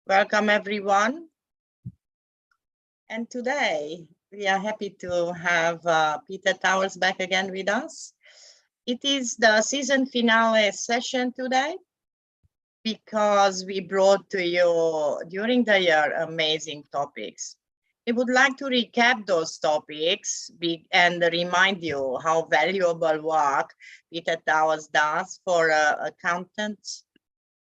Welcome everyone. And today we are happy to have Peter Towers back again with us. It is the season finale session today because we brought to you during the year amazing topics. We would like to recap those topics and remind you how valuable work Peter Towers does for accountants.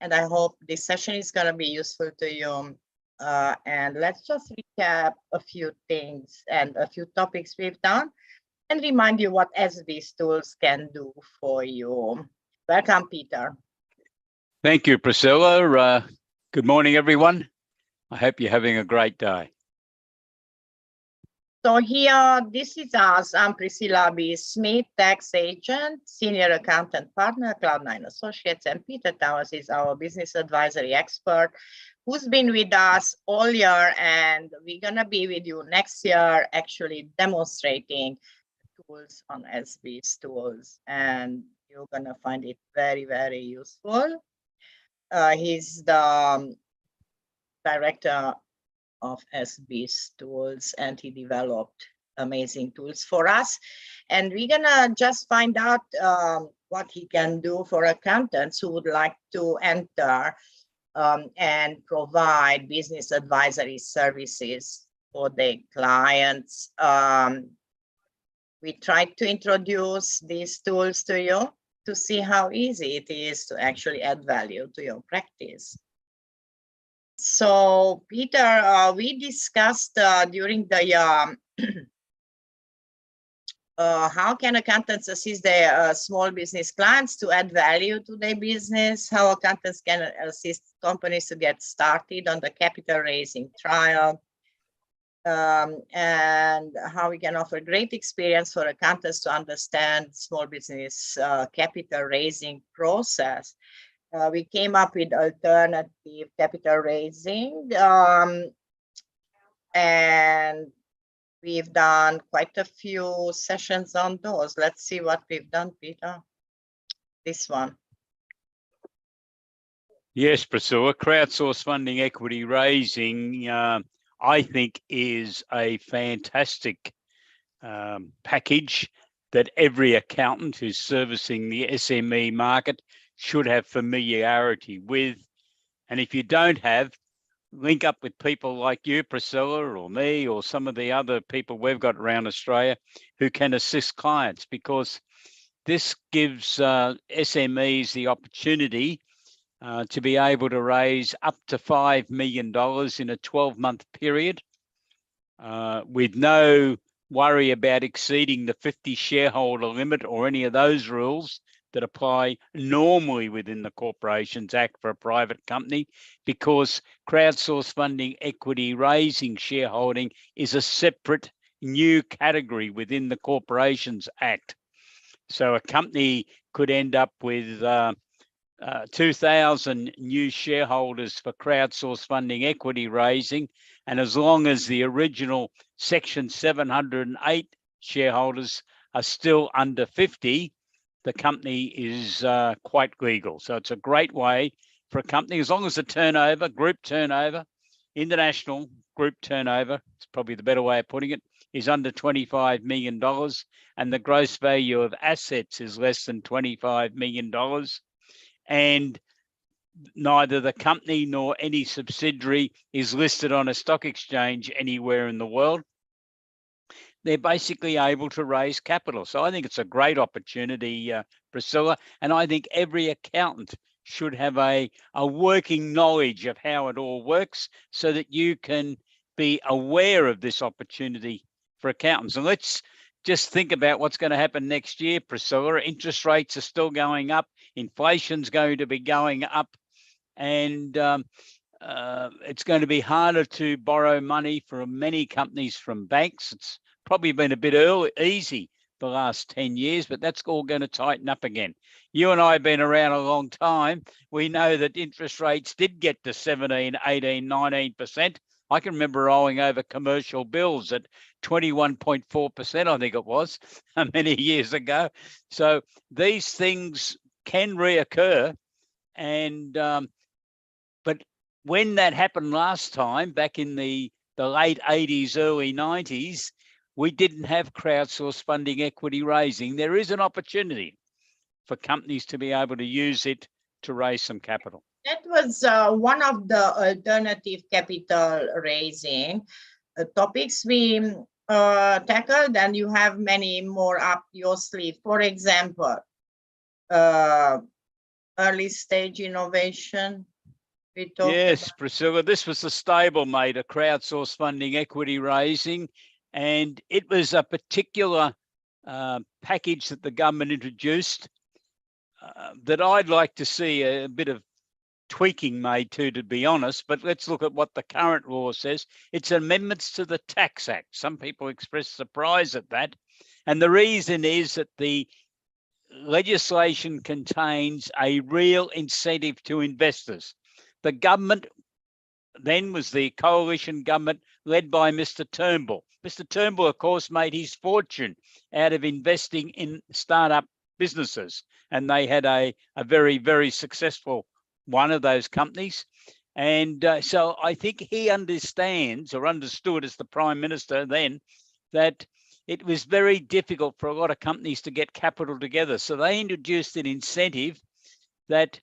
And I hope this session is going to be useful to you. And let's just recap a few things and a few topics we've done and remind you what SB's tools can do for you. Welcome, Peter. Thank you, Priscilla. Good morning, everyone. I hope you're having a great day. So here, this is us. I'm Priscilla B. Smith, tax agent, senior accountant partner, Cloud9 Associates, and Peter Towers is our business advisory expert who's been with us all year, and we're gonna be with you next year, actually demonstrating tools on SB's tools, and you're gonna find it very, very useful. He's the director of SB's tools, and he developed amazing tools for us. And we're gonna just find out what he can do for accountants who would like to enter and provide business advisory services for their clients. We tried to introduce these tools to you to see how easy it is to actually add value to your practice. So, Peter, we discussed during the how can accountants assist their small business clients to add value to their business, how accountants can assist companies to get started on the capital raising trial, and how we can offer great experience for accountants to understand small business capital raising process. We came up with alternative capital raising, and we've done quite a few sessions on those. Let's see what we've done, Peter. This one. Yes, Priscilla, crowdsource funding equity raising, I think, is a fantastic package that every accountant who's servicing the SME market should have familiarity with. And if you don't have, link up with people like you, Priscilla, or me, or some of the other people we've got around Australia who can assist clients, because this gives SMEs the opportunity to be able to raise up to $5 million in a 12-month period with no worry about exceeding the 50 shareholder limit or any of those rules that apply normally within the Corporations Act for a private company, because crowdsource funding equity raising shareholding is a separate new category within the Corporations Act. So a company could end up with 2,000 new shareholders for crowdsource funding equity raising, and as long as the original Section 708 shareholders are still under 50, the company is quite legal. So it's a great way for a company, as long as the turnover, group turnover, international group turnover, it's probably the better way of putting it, is under $25 million, and the gross value of assets is less than $25 million, and neither the company nor any subsidiary is listed on a stock exchange anywhere in the world, they're basically able to raise capital. So I think it's a great opportunity, Priscilla, and I think every accountant should have a working knowledge of how it all works so that you can be aware of this opportunity for accountants. And let's just think about what's going to happen next year, Priscilla. Interest rates are still going up, inflation's going to be going up, and it's going to be harder to borrow money for many companies from banks. It's probably been a bit easy the last 10 years, but that's all going to tighten up again. You and I have been around a long time. We know that interest rates did get to 17, 18, 19%. I can remember rolling over commercial bills at 21.4%, I think it was, many years ago. So these things can reoccur, and but when that happened last time, back in the late 80s, early 90s, we didn't have crowdsourced funding equity raising. There is an opportunity for companies to be able to use it to raise some capital. That was one of the alternative capital raising topics we tackled, and you have many more up your sleeve. For example, early stage innovation. Yes, Priscilla, this was the stablemate, a crowdsourced funding equity raising, and it was a particular package that the government introduced that I'd like to see a bit of tweaking made to be honest, but let's look at what the current law says. It's amendments to the Tax Act. Some people express surprise at that. And the reason is that the legislation contains a real incentive to investors. The government then was the coalition government led by Mr. Turnbull. Mr. Turnbull, of course, made his fortune out of investing in startup businesses. And they had a very, very successful one of those companies. And so I think he understands, or understood as the Prime Minister then, that it was very difficult for a lot of companies to get capital together. So they introduced an incentive that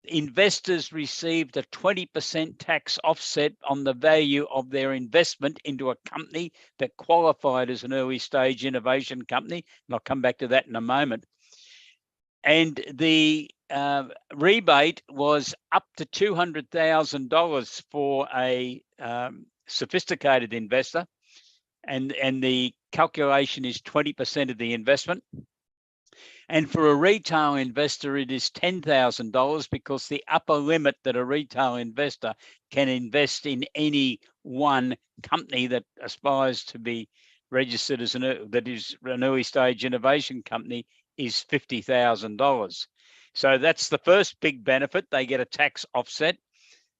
investors received a 20% tax offset on the value of their investment into a company that qualified as an early stage innovation company. And I'll come back to that in a moment. And the rebate was up to $200,000 for a sophisticated investor. And the calculation is 20% of the investment. And for a retail investor, it is $10,000 because the upper limit that a retail investor can invest in any one company that aspires to be registered as an early stage innovation company is $50,000. So that's the first big benefit. They get a tax offset.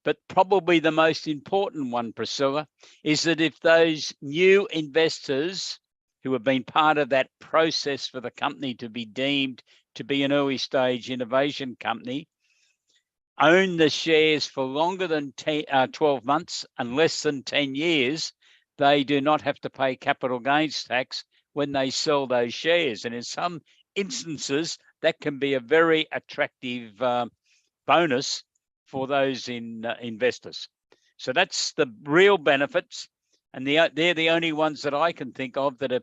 But probably the most important one, Priscilla, is that if those new investors who have been part of that process for the company to be deemed to be an early stage innovation company, own the shares for longer than 12 months and less than 10 years, they do not have to pay capital gains tax when they sell those shares. And in some instances, that can be a very attractive bonus for those investors. So that's the real benefits. And they're the only ones that I can think of that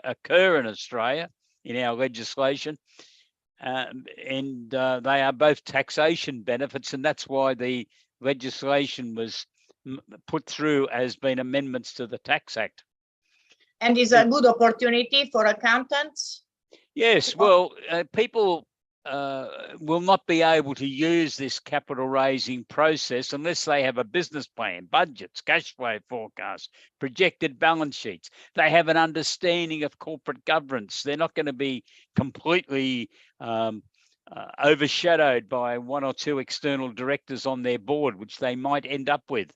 occur in Australia in our legislation. And they are both taxation benefits, and that's why the legislation was put through as being amendments to the Tax Act. And is a good opportunity for accountants? Yes, well, people will not be able to use this capital raising process unless they have a business plan, budgets, cash flow forecasts, projected balance sheets. They have an understanding of corporate governance. They're not going to be completely overshadowed by one or two external directors on their board, which they might end up with.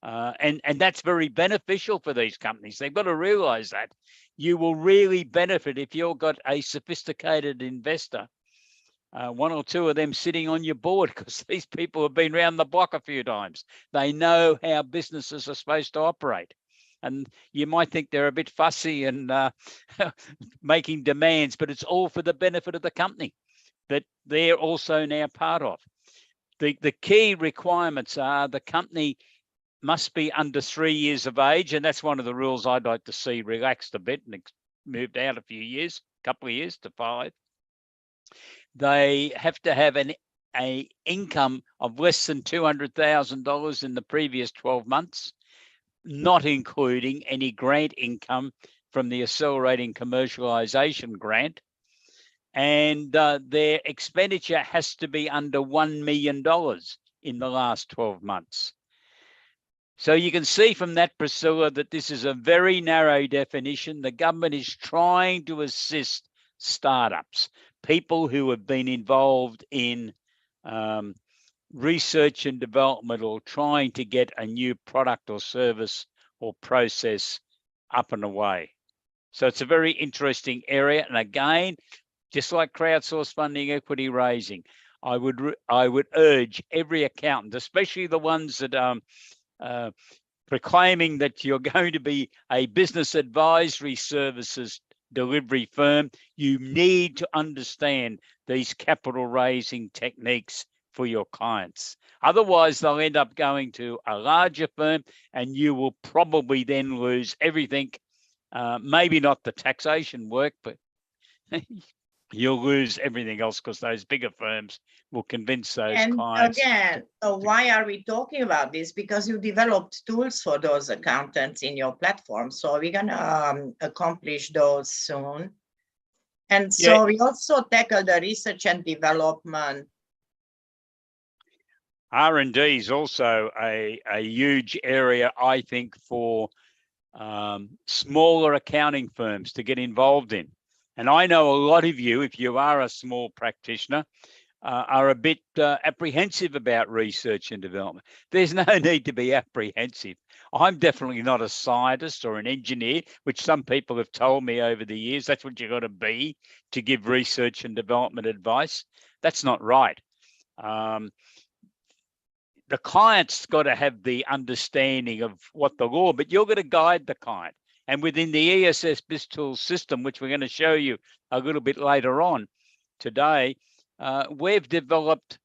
And that's very beneficial for these companies. They've got to realize that you will really benefit if you've got a sophisticated investor, one or two of them sitting on your board, because these people have been around the block a few times. They know how businesses are supposed to operate. And you might think they're a bit fussy and making demands, but it's all for the benefit of the company that they're also now part of. The key requirements are the company must be under 3 years of age, and that's one of the rules I'd like to see relaxed a bit and moved out a few years, couple of years to 5. They have to have an income of less than $200,000 in the previous 12 months, not including any grant income from the Accelerating Commercialisation Grant. And their expenditure has to be under $1 million in the last 12 months. So you can see from that, Priscilla, that this is a very narrow definition. The government is trying to assist startups, people who have been involved in research and development or trying to get a new product or service or process up and away. So it's a very interesting area. And again, just like crowdsourced funding equity raising, I would urge every accountant, especially the ones that proclaiming that you're going to be a business advisory services delivery firm, you need to understand these capital raising techniques for your clients. Otherwise, they'll end up going to a larger firm and you will probably then lose everything. Maybe not the taxation work, but you'll lose everything else because those bigger firms will convince those And clients. again, why are we talking about this? Because you developed tools for those accountants in your platform. So we're going to accomplish those soon. And so we also tackle the research and development. R&D is also a huge area, I think, for smaller accounting firms to get involved in. And I know a lot of you, if you are a small practitioner, are a bit apprehensive about research and development. There's no need to be apprehensive. I'm definitely not a scientist or an engineer, which some people have told me over the years. That's what you've got to be to give research and development advice. That's not right. The client's got to have the understanding of what the law, but you're going to guide the client. And within the ESS BizTools system, which we're going to show you a little bit later on today, we've developed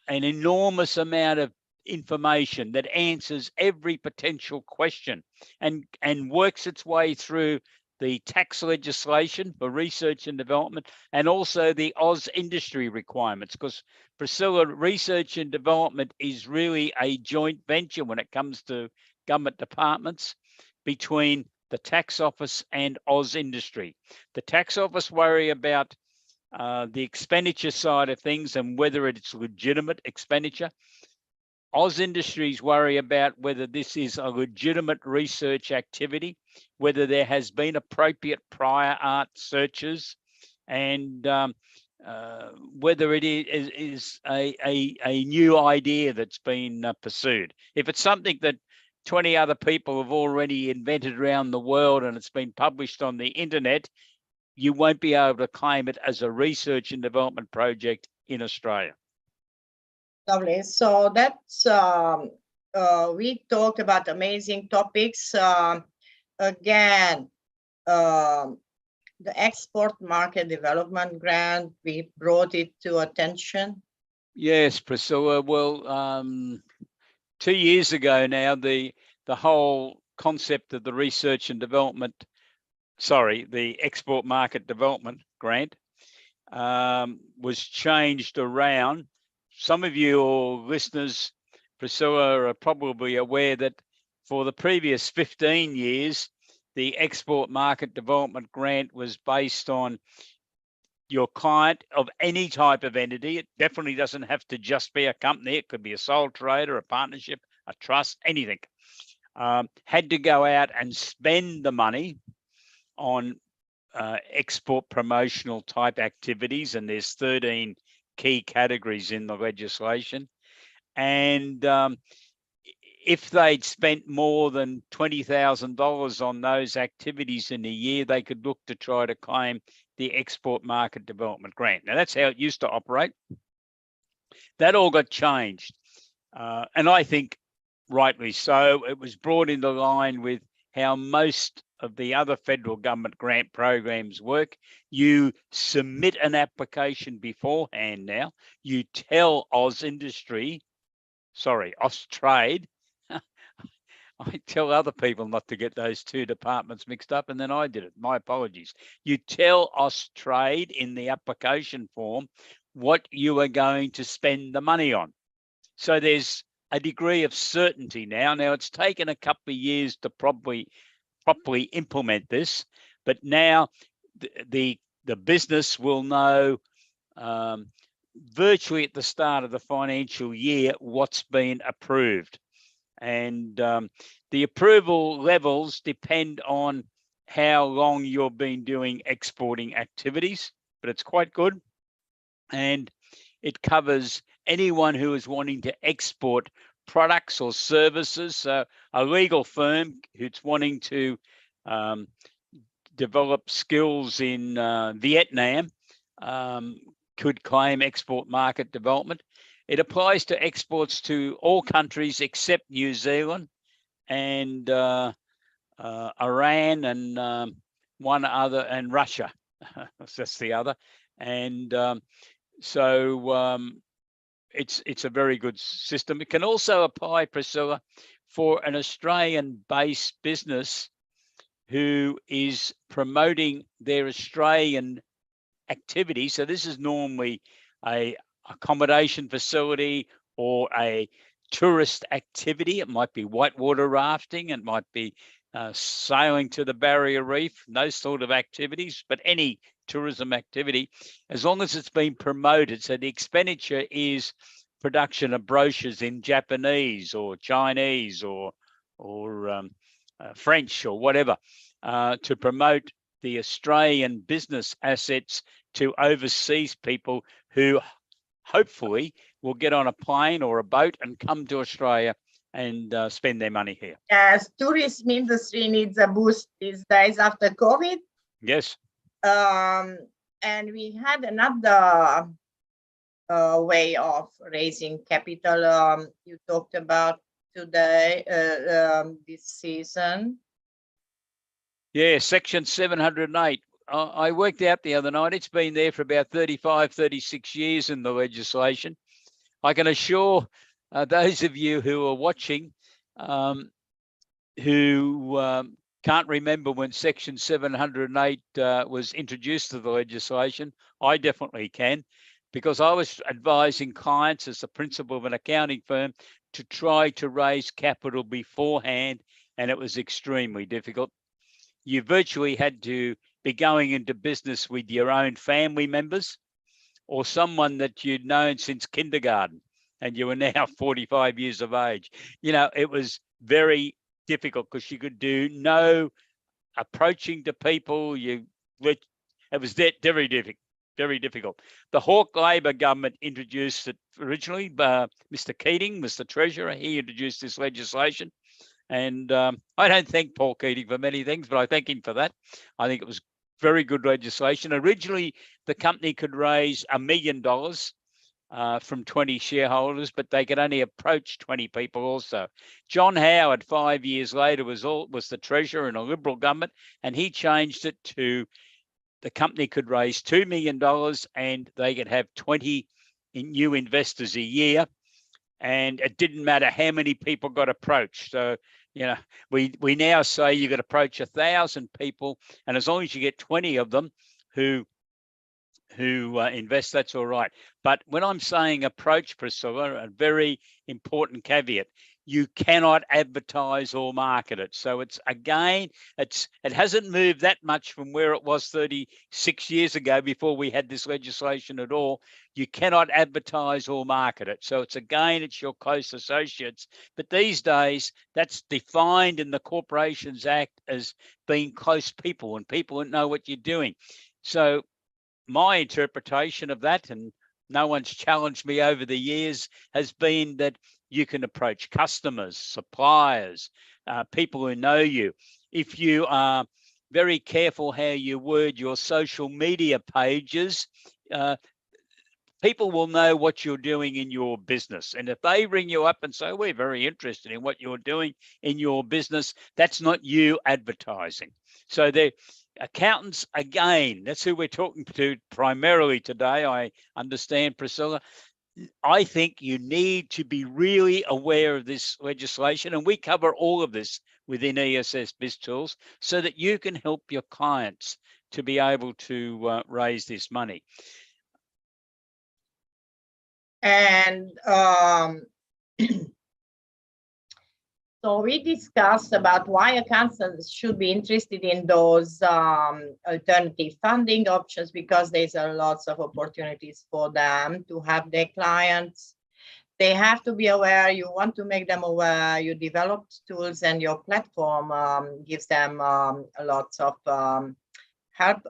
an enormous amount of information that answers every potential question and works its way through the tax legislation for research and development and also the Oz industry requirements, because Priscilla, research and development is really a joint venture when it comes to government departments between the tax office and Oz industry. The tax office worry about the expenditure side of things and whether it's legitimate expenditure. Oz Industries worry about whether this is a legitimate research activity, whether there has been appropriate prior art searches, and whether it is a new idea that's been pursued. If it's something that 20 other people have already invented around the world and it's been published on the internet, you won't be able to claim it as a research and development project in Australia. Lovely. So that's, we talked about amazing topics. Again, the Export Market Development Grant, we brought it to attention. Yes, Priscilla. Well, 2 years ago now, the whole concept of the research and development, the Export Market Development Grant was changed around. Some of your listeners, Priscilla, are probably aware that for the previous 15 years, the Export Market Development Grant was based on your client of any type of entity. It definitely doesn't have to just be a company. It could be a sole trader, a partnership, a trust, anything. Had to go out and spend the money on export promotional type activities, and there's 13 key categories in the legislation. And if they'd spent more than $20,000 on those activities in a year, they could look to try to claim the Export Market Development Grant. Now, that's how it used to operate. That all got changed. And I think rightly so. It was brought into line with how most of the other federal government grant programs work. You submit an application beforehand now. You tell Austrade. I tell other people not to get those two departments mixed up, and then I did it. My apologies. You tell Austrade in the application form what you are going to spend the money on. So there's a degree of certainty now. Now, it's taken a couple of years to properly implement this, but now the business will know virtually at the start of the financial year what's been approved. And the approval levels depend on how long you've been doing exporting activities, but it's quite good. And it covers anyone who is wanting to export products or services. So a legal firm who's wanting to develop skills in Vietnam could claim export market development. It applies to exports to all countries except New Zealand and Iran and one other, and Russia. That's the other. And it's a very good system. It can also apply, Priscilla, for an Australian-based business who is promoting their Australian activity. So this is normally a accommodation facility or a tourist activity. It might be whitewater rafting, it might be sailing to the Barrier Reef, those sort of activities, but any tourism activity, as long as it's been promoted. So the expenditure is production of brochures in Japanese or Chinese or French or whatever, to promote the Australian business assets to overseas people who hopefully will get on a plane or a boat and come to Australia and spend their money here. Yes, tourism industry needs a boost these days after COVID. Yes. And we had another way of raising capital you talked about today, this season. Yeah, Section 708. I worked out the other night, it's been there for about 35, 36 years in the legislation. I can assure those of you who are watching who can't remember when Section 708 was introduced to the legislation, I definitely can, because I was advising clients as the principal of an accounting firm to try to raise capital beforehand, and it was extremely difficult. You virtually had to be going into business with your own family members or someone that you'd known since kindergarten and you were now 45 years of age. You know, it was very difficult because you could do no approaching to people. It was very difficult. The Hawke Labor government introduced it originally. Mr. Keating was the treasurer. He introduced this legislation. And I don't thank Paul Keating for many things, but I thank him for that. I think it was very good legislation. Originally, the company could raise $1 million from 20 shareholders, but they could only approach 20 people also. John Howard, 5 years later, was the treasurer in a Liberal government, and he changed it to the company could raise $2 million and they could have 20 new investors a year. And it didn't matter how many people got approached. So, you know, we now say you could approach 1,000 people, and as long as you get 20 of them who invest, that's all right. But when I'm saying approach, Priscilla, a very important caveat: you cannot advertise or market it. So it's, again, it hasn't moved that much from where it was 36 years ago before we had this legislation at all. You cannot advertise or market it. So it's, again, it's your close associates. But these days, that's defined in the Corporations Act as being close people and people that know what you're doing. So my interpretation of that, and no one's challenged me over the years, has been that you can approach customers, suppliers, people who know you. If you are very careful how you word your social media pages, people will know what you're doing in your business. And if they ring you up and say, we're very interested in what you're doing in your business, that's not you advertising. So the accountants, again, that's who we're talking to primarily today, I understand, Priscilla. I think you need to be really aware of this legislation, and we cover all of this within ESS BizTools so that you can help your clients to be able to raise this money. And so we discussed about why accountants should be interested in those alternative funding options, because there's a lots of opportunities for them to have their clients. They have to be aware. You want to make them aware. You developed tools, and your platform gives them lots of help,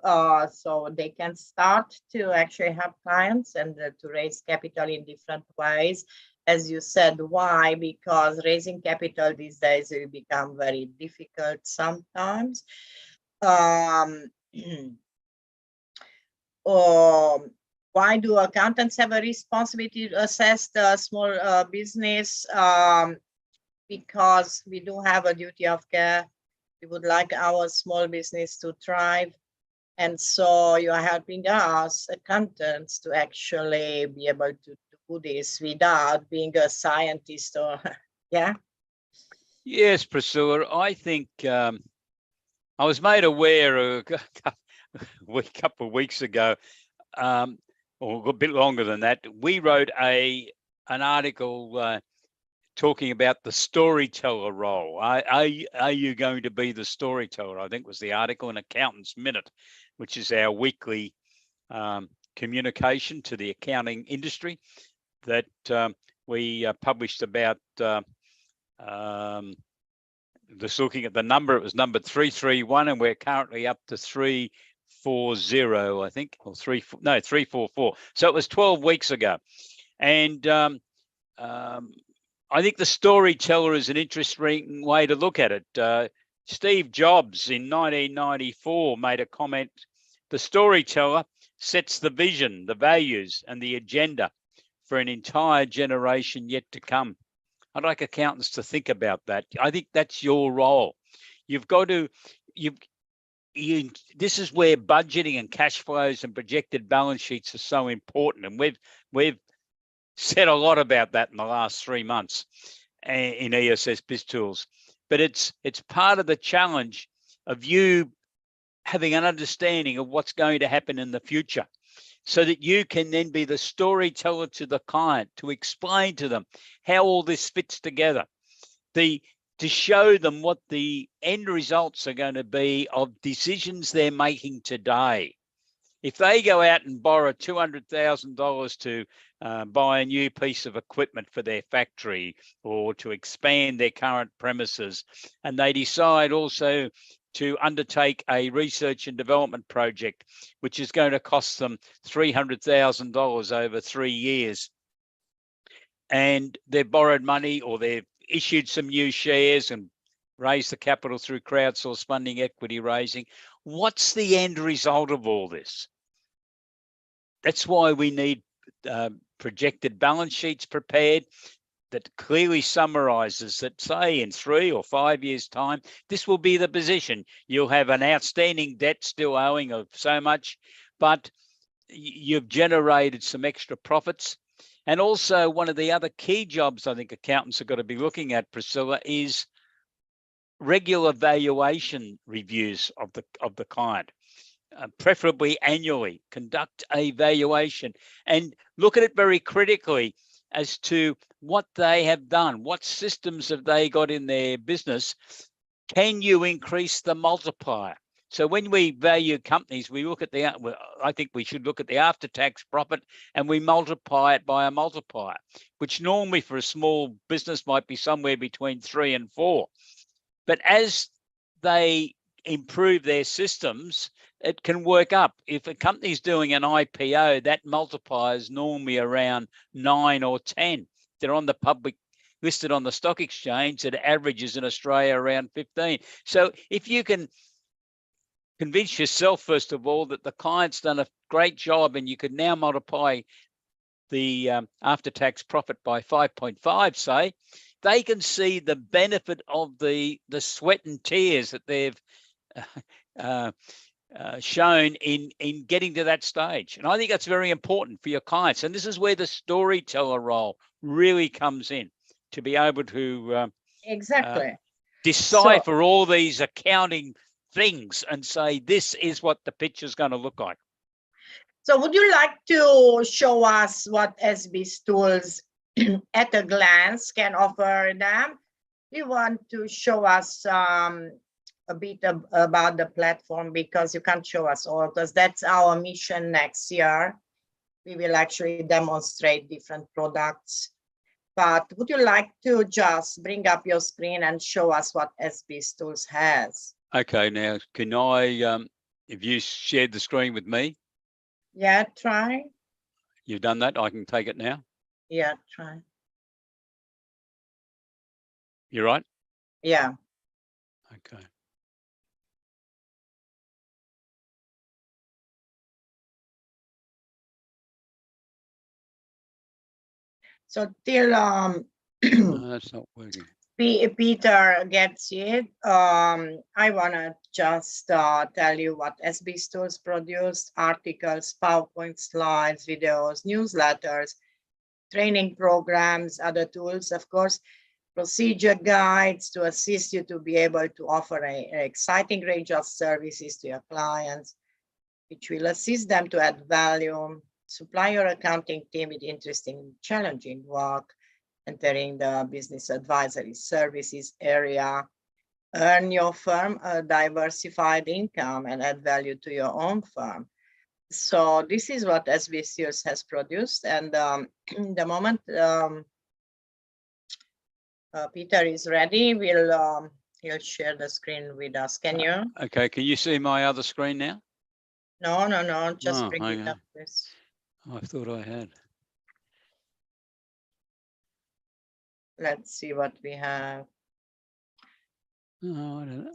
so they can start to actually have clients and to raise capital in different ways. As you said, why? Because raising capital these days will become very difficult sometimes. Why do accountants have a responsibility to assess the small business? Because we do have a duty of care. We would like our small business to thrive. And so you are helping us accountants to actually be able to do this without being a scientist or, yeah? Yes, Priscilla, I think I was made aware a couple of weeks ago, or a bit longer than that. We wrote an article talking about the storyteller role. Are you going to be the storyteller? I think was the article in Accountant's Minute, which is our weekly communication to the accounting industry that we published about just looking at the number. It was number 331, and we're currently up to 340, I think, or 344. So it was 12 weeks ago. And I think the storyteller is an interesting way to look at it. Steve Jobs in 1994 made a comment: the storyteller sets the vision, the values, and the agenda for an entire generation yet to come. I'd like accountants to think about that. I think that's your role. You've got to, this is where budgeting and cash flows and projected balance sheets are so important. And we've said a lot about that in the last 3 months in ESS BizTools. But it's part of the challenge of you having an understanding of what's going to happen in the future, so that you can then be the storyteller to the client, to explain to them how all this fits together, to show them what the end results are going to be of decisions they're making today. If they go out and borrow $200,000 to buy a new piece of equipment for their factory or to expand their current premises, and they decide also to undertake a research and development project, which is going to cost them $300,000 over 3 years, and they've borrowed money or they've issued some new shares and raised the capital through crowdsourced funding, equity raising, what's the end result of all this? That's why we need projected balance sheets prepared that clearly summarizes that, say, in 3 or 5 years' time, this will be the position. You'll have an outstanding debt still owing of so much, but you've generated some extra profits. And also, one of the other key jobs I think accountants have got to be looking at, Priscilla, is regular valuation reviews of the client. Preferably annually, conduct a valuation and look at it very critically as to what they have done, what systems have they got in their business. Can you increase the multiplier? So when we value companies, we look at I think we should look at the after-tax profit and we multiply it by a multiplier, which normally for a small business might be somewhere between 3 and 4. But as they improve their systems, it can work up. If a company's doing an IPO, that multiplier is normally around 9 or 10. They're on the public, listed on the stock exchange, that averages in Australia around 15. So if you can convince yourself, first of all, that the client's done a great job and you could now multiply the after-tax profit by 5.5, say, they can see the benefit of the sweat and tears that they've shown in getting to that stage. And I think that's very important for your clients. And this is where the storyteller role really comes in, to be able to Exactly. Decipher all these accounting things and say, this is what the picture is going to look like. So would you like to show us what SBizTools at a glance can offer them? We want to show us a bit about the platform, because you can't show us all, because that's our mission next year. We will actually demonstrate different products. But would you like to just bring up your screen and show us what SBizTools has? Okay, now can I, if you shared the screen with me? Yeah, try. You've done that, I can take it now? Yeah, try. You're right? Yeah. Okay. So till No, that's not working. Peter gets it, I want to just tell you what SBStools produced: articles, PowerPoint slides, videos, newsletters, training programs, other tools, of course, procedure guides to assist you to be able to offer an exciting range of services to your clients, which will assist them to add value, supply your accounting team with interesting, challenging work, entering the business advisory services area, earn your firm a diversified income, and add value to your own firm. So this is what SBStools has produced. And the moment Peter is ready, he'll share the screen with us. Can you? Okay, can you see my other screen now? No, just Oh, bring it okay. up, please. I thought I had. Let's see what we have. Oh, I don't know.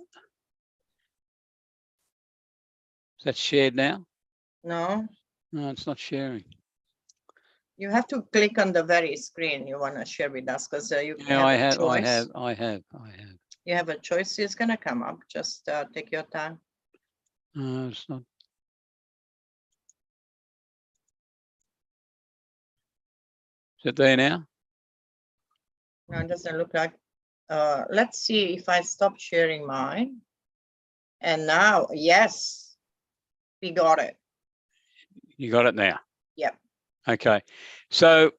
Is that shared now? No, No, it's not sharing. you have to click on the very screen you want to share with us, because you Yeah, have I a have. choice. You have a choice. It's gonna come up. Just take your time. No, it's not. Is it there now? No, it doesn't look like. Let's see if I stop sharing mine. And now, yes, we got it. You got it now? Yep. Okay. So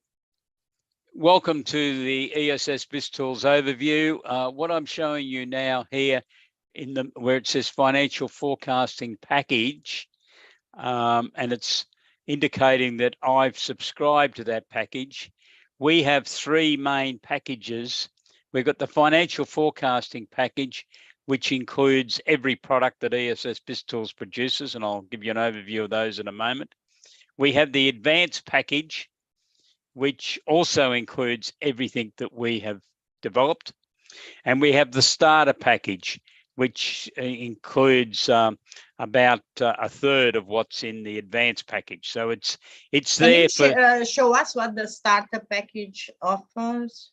welcome to the ESS BizTools overview. What I'm showing you now here in the where it says financial forecasting package, and it's indicating that I've subscribed to that package. We have three main packages. We've got the financial forecasting package, which includes every product that ESS BizTools produces, and I'll give you an overview of those in a moment. We have the advanced package, which also includes everything that we have developed. And we have the starter package, which includes about a third of what's in the advanced package. So it's there for. Show us what the starter package offers.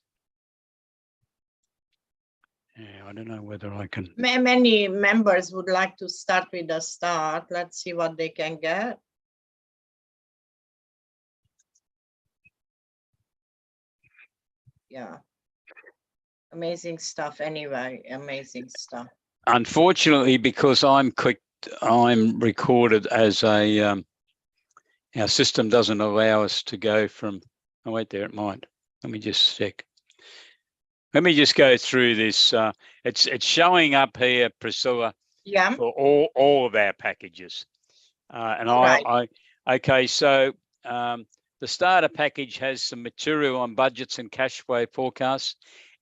Yeah, I don't know whether I can. Many members would like to start with the start. Let's see what they can get. Yeah. Amazing stuff anyway, amazing stuff. Unfortunately, because I'm recorded as a, our system doesn't allow us to go from, oh wait, there it might. Let me just check. Let me just go through this. It's showing up here, Priscilla, yeah, for all of our packages. And right. Okay, so the starter package has some material on budgets and cash flow forecasts.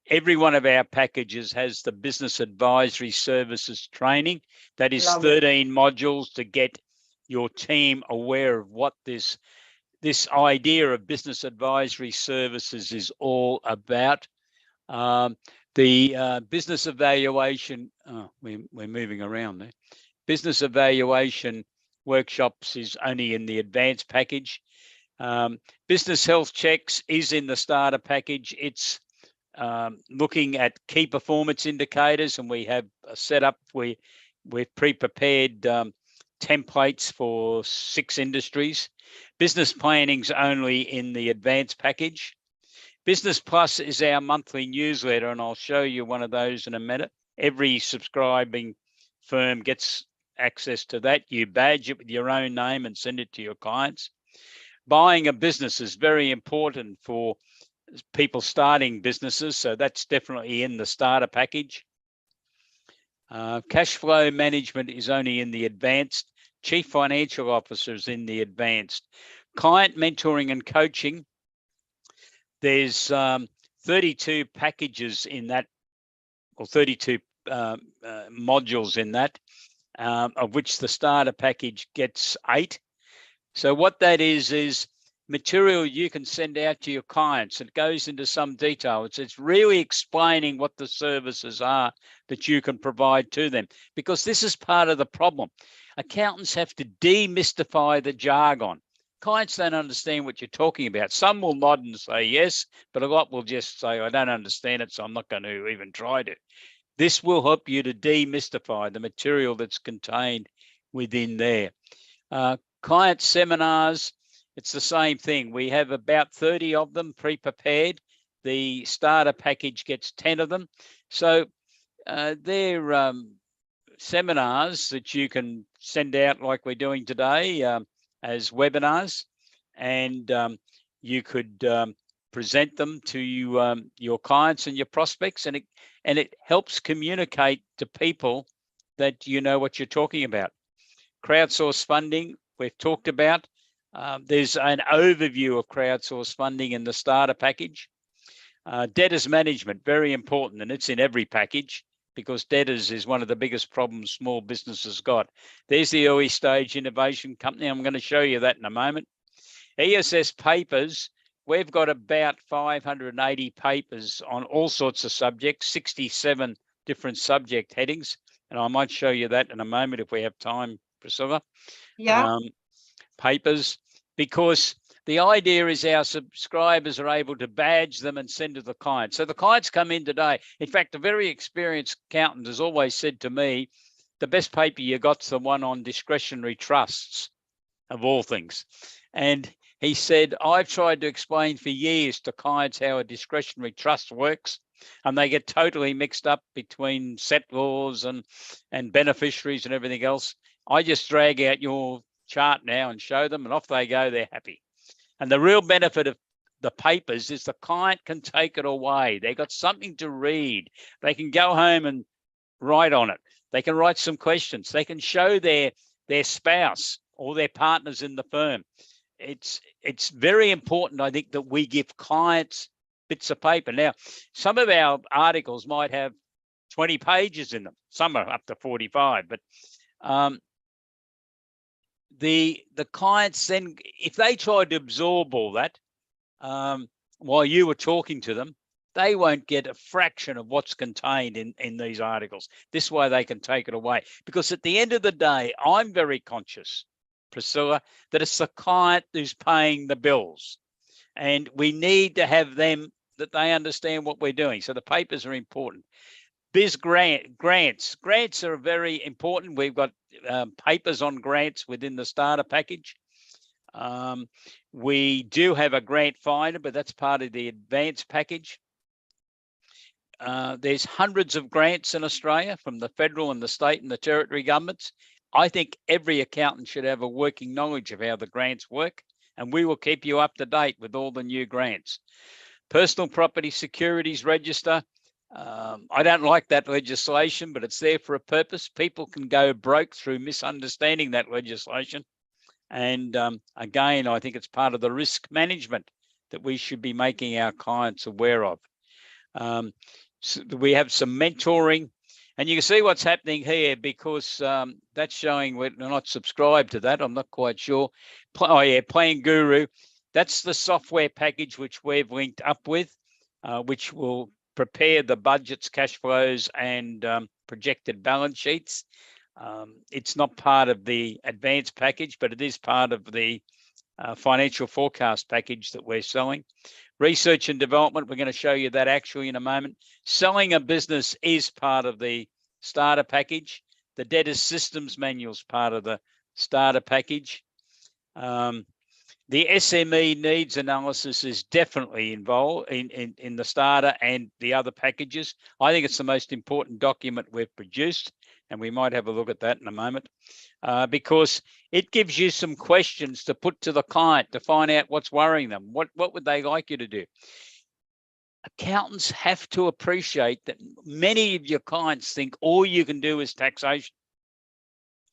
Every one of our packages has the business advisory services training. That is 13 modules to get your team aware of what this idea of business advisory services is all about. The business evaluation, we're moving around there. Business evaluation workshops is only in the advanced package. Business health checks is in the starter package. It's looking at key performance indicators, and we have a setup. We've pre-prepared templates for 6 industries. Business planning's only in the advanced package. Business Plus is our monthly newsletter, and I'll show you one of those in a minute. Every subscribing firm gets access to that. You badge it with your own name and send it to your clients. Buying a business is very important for people starting businesses, so that's definitely in the starter package. Cash flow management is only in the advanced. Chief Financial Officer is in the advanced. Client mentoring and coaching, there's 32 packages in that, or 32 modules in that, of which the starter package gets 8. So what that is material you can send out to your clients. It goes into some detail. It's really explaining what the services are that you can provide to them, because this is part of the problem. Accountants have to demystify the jargon. clients don't understand what you're talking about. Some will nod and say yes, but a lot will just say, I don't understand it, so I'm not going to even try to. This will help you to demystify the material that's contained within there. Client seminars, it's the same thing. We have about 30 of them pre-prepared. The starter package gets 10 of them. So they're seminars that you can send out like we're doing today as webinars, and you could present them to your clients and your prospects, and it helps communicate to people that you know what you're talking about. Crowdsource funding, we've talked about. There's an overview of crowdsource funding in the starter package. Debtors management, very important, and it's in every package because debtors is one of the biggest problems small businesses got. There's the early stage innovation company. I'm going to show you that in a moment. ESS papers, we've got about 580 papers on all sorts of subjects, 67 different subject headings, and I might show you that in a moment if we have time, Priscilla. Yeah. Papers, because the idea is our subscribers are able to badge them and send to the client. So the clients come in today. In fact, a very experienced accountant has always said to me, the best paper you got's the one on discretionary trusts, of all things. And he said, I've tried to explain for years to clients how a discretionary trust works, and they get totally mixed up between settlors and beneficiaries and everything else. I just drag out your chart now and show them, and off they go, they're happy. And the real benefit of the papers is the client can take it away. They got something to read. They can go home and write on it. They can write some questions. They can show their spouse or their partners in the firm. It's very important, I think, that we give clients bits of paper. Now, some of our articles might have 20 pages in them. Some are up to 45, but the clients then, if they try to absorb all that while you were talking to them, they won't get a fraction of what's contained in these articles. This way they can take it away. Because at the end of the day, I'm very conscious, Priscilla, that it's the client who's paying the bills. And we need to have them, that they understand what we're doing. So the papers are important. Biz grants are very important. We've got papers on grants within the starter package. We do have a grant finder, but that's part of the advanced package. There's hundreds of grants in Australia from the federal and the state and the territory governments. I think every accountant should have a working knowledge of how the grants work, and we will keep you up to date with all the new grants. Personal Property Securities Register. I don't like that legislation, but it's there for a purpose. People can go broke through misunderstanding that legislation. And again, I think it's part of the risk management that we should be making our clients aware of. So we have some mentoring, and you can see what's happening here because that's showing we're not subscribed to that. I'm not quite sure. Oh yeah, Plan Guru. That's the software package which we've linked up with, which will prepare the budgets, cash flows, and projected balance sheets. It's not part of the advanced package, but it is part of the financial forecast package that we're selling. Research and development, we're going to show you that actually in a moment. Selling a business is part of the starter package. The debtors systems manual is part of the starter package. The SME needs analysis is definitely involved in the starter and the other packages. I think it's the most important document we've produced, and we might have a look at that in a moment, because it gives you some questions to put to the client to find out what's worrying them. What would they like you to do? Accountants have to appreciate that many of your clients think all you can do is taxation.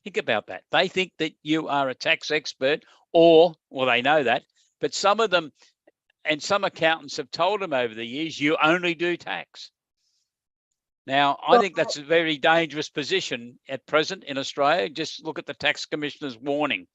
Think about that. They think that you are a tax expert, or they know that, but some of them and some accountants have told them over the years, you only do tax. Now, I think that's a very dangerous position at present in Australia. Just look at the Tax Commissioner's warning.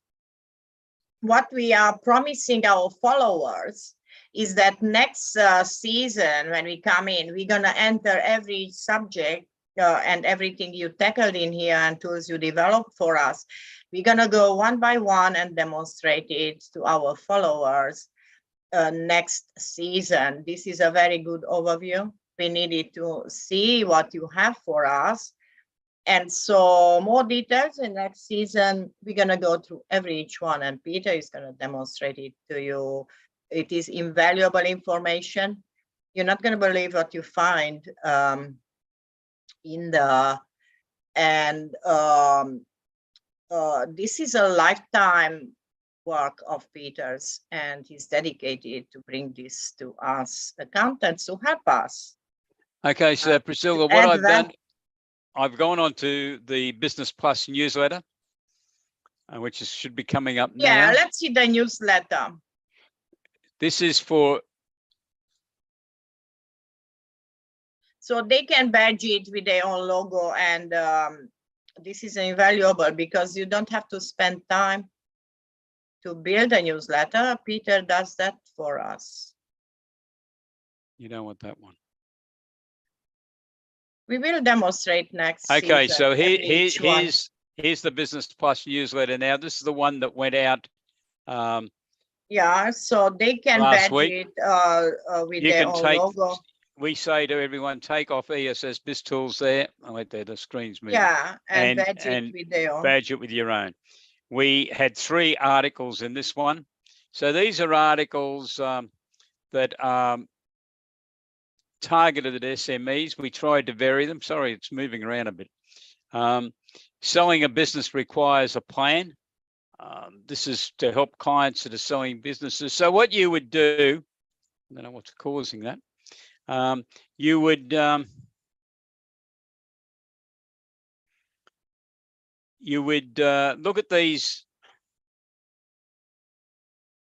What we are promising our followers is that next season, when we come in, we're going to enter every subject and everything you tackled in here and tools you developed for us. We're going to go one by one and demonstrate it to our followers next season. This is a very good overview. We needed to see what you have for us. And so more details in next season, we're going to go through each one, and Peter is going to demonstrate it to you. It is invaluable information. You're not going to believe what you find in the, and this is a lifetime work of Peter's, and he's dedicated to bring this to us accountants to help us. Okay, so Priscilla, what I've done, I've gone on to the Business Plus newsletter, which should be coming up now. Yeah, let's see the newsletter. This is for... So they can badge it with their own logo, and this is invaluable because you don't have to spend time to build a newsletter. Peter does that for us. You don't want that one. We will demonstrate next. Okay, season, so here's the Business Plus newsletter. Now, this is the one that went out. Yeah, so they can badge it with their own logo. We say to everyone, take off ESS BizTools there. Oh, wait there, the screen's moving. Yeah, and badge it with their own. Badge it with your own. We had 3 articles in this one. So these are articles that are targeted at SMEs. We tried to vary them. Sorry, it's moving around a bit. Selling a business requires a plan. This is to help clients that are selling businesses. So what you would do, I don't know what's causing that. You would look at these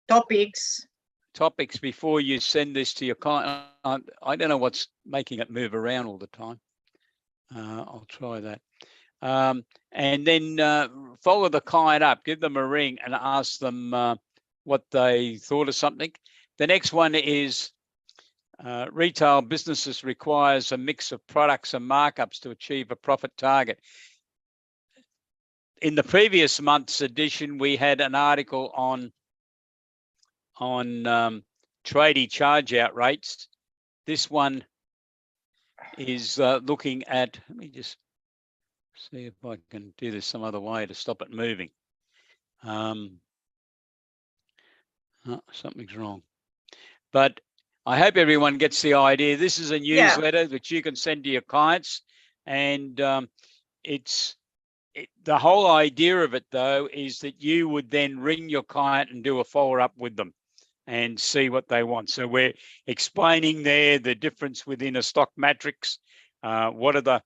topics before you send this to your client. I don't know what's making it move around all the time. I'll try that. And then follow the client up, give them a ring and ask them what they thought of something. The next one is retail businesses requires a mix of products and markups to achieve a profit target. In the previous month's edition, we had an article on tradie charge out rates. This one is looking at, let me just see if I can do this some other way to stop it moving. Oh, something's wrong. But I hope everyone gets the idea. This is a newsletter that you can send to your clients, and the whole idea of it, though, is that you would then ring your client and do a follow-up with them and see what they want. So we're explaining there the difference within a stock matrix. What are the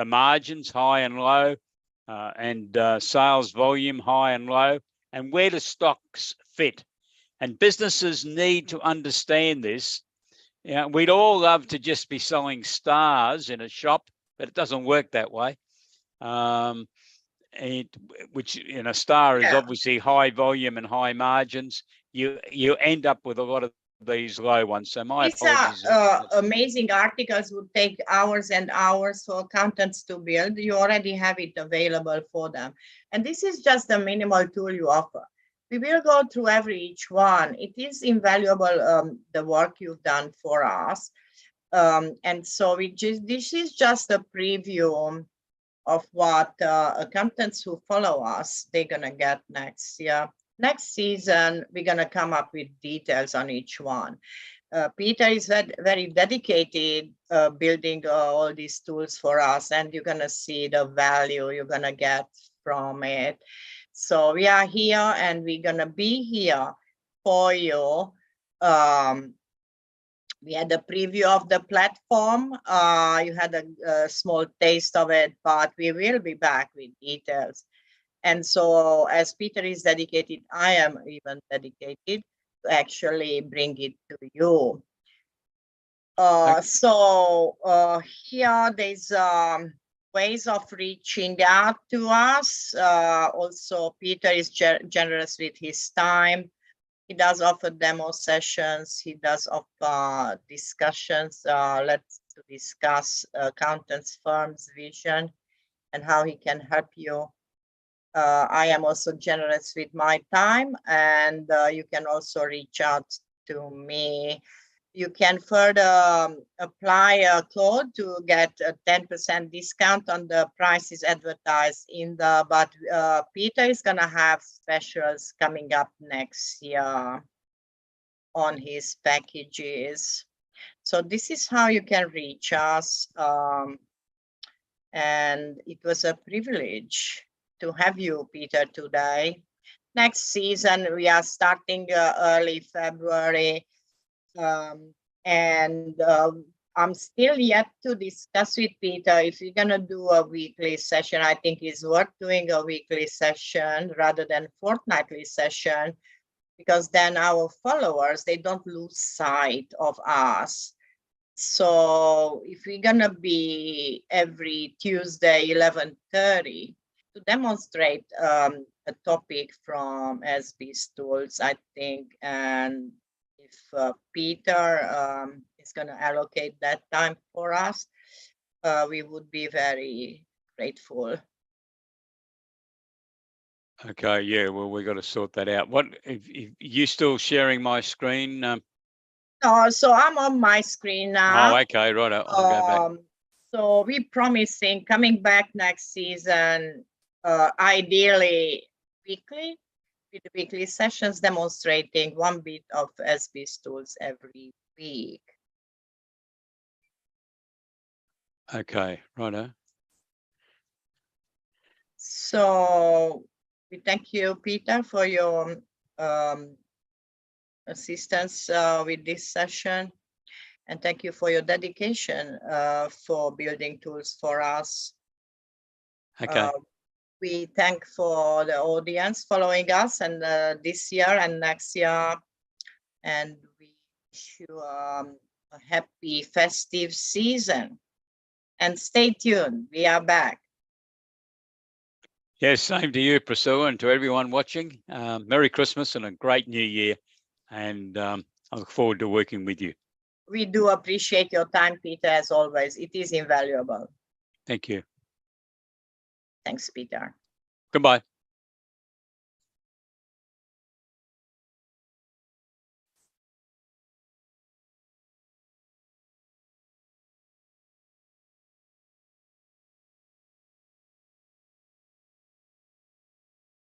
margins, high and low, and sales volume, high and low, and where do stocks fit? And businesses need to understand this. We'd all love to just be selling stars in a shop, but it doesn't work that way. Which in a star is obviously high volume and high margins. You end up with a lot of these low ones. So my apologies. Amazing articles would take hours and hours for accountants to build. You already have it available for them. And this is just a minimal tool you offer. We will go through each one. It is invaluable, the work you've done for us. And so this is just a preview of what accountants who follow us, they're going to get next year. Next season, we're going to come up with details on each one. Peter is very dedicated building all these tools for us, and you're going to see the value you're going to get from it. So we are here, and we're going to be here for you. We had a preview of the platform. You had a small taste of it, but we will be back with details. And so as Peter is dedicated, I am even dedicated to actually bring it to you. Here there's ways of reaching out to us. Also, Peter is generous with his time. He does offer demo sessions. He does offer discussions. Let's to discuss accountants firm's vision and how he can help you. I am also generous with my time, and you can also reach out to me. You can further apply a code to get a 10% discount on the prices advertised in the, but Peter is gonna have specials coming up next year on his packages. So this is how you can reach us. And it was a privilege to have you, Peter, today. Next season, we are starting early February. And I'm still yet to discuss with Peter if we're gonna do a weekly session. I think it's worth doing a weekly session rather than fortnightly session, because then our followers, they don't lose sight of us. So if we're gonna be every Tuesday, 11:30, to demonstrate a topic from SB Tools, I think, and if Peter is going to allocate that time for us, we would be very grateful. Okay, yeah, well, we got to sort that out. What, if you still sharing my screen? No, so I'm on my screen now. Oh, okay, right. I'll go back. So we're promising coming back next season, ideally weekly, with the weekly sessions demonstrating one bit of SB Tools every week. Okay, righto. So we thank you, Peter, for your assistance with this session. And thank you for your dedication for building tools for us. Okay. We thank for the audience following us and this year and next year. And we wish you a happy festive season. And stay tuned, we are back. Yes, same to you, Priscilla, and to everyone watching. Merry Christmas and a great New Year. And I look forward to working with you. We do appreciate your time, Peter, as always. It is invaluable. Thank you. Thanks, Peter. Goodbye.